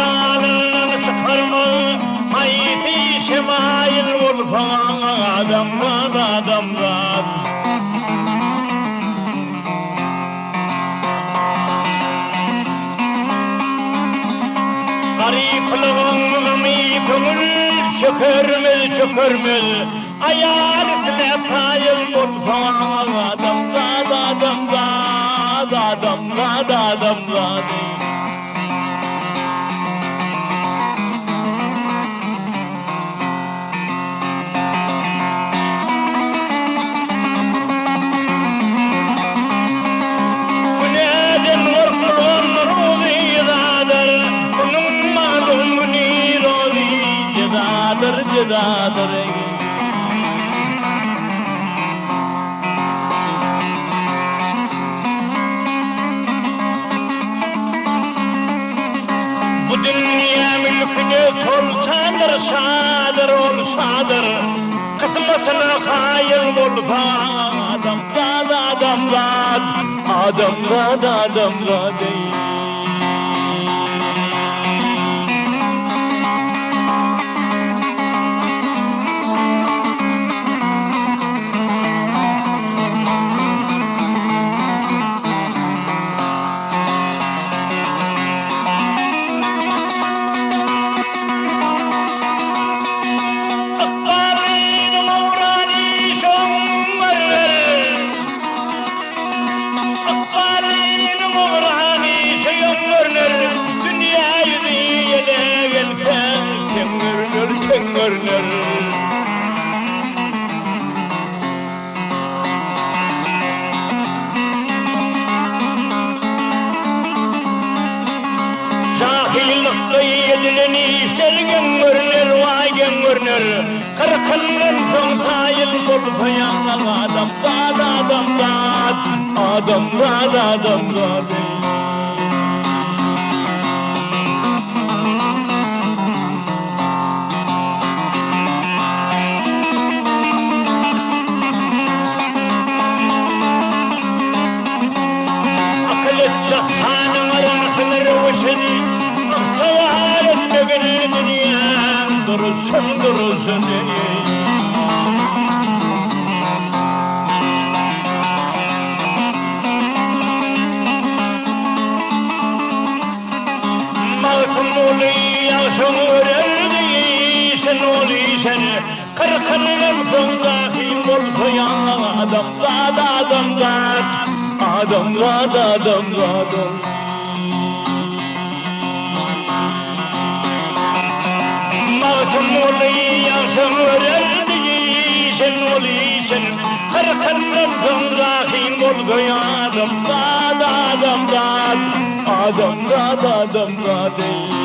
hayalından çıkarma hayti şemail olsan adamdan gariplıgın köngül çökürmül ayar dile tayıl olsan adamdan bu dünya mülkünü toltanır sadır kısmetine hayır olsa adamdan değil. Cahillikle yedileni işlergen görünür kırkından son tayıl olmayan adamdan durursun Mağtın oluyorsun öğrendiysen oluyorsun kırkının sonraki olsayan adamdan Mağtın oluyorsun öğrendiysen oluyorsun kırkının sonraki olsayan adamdan değil.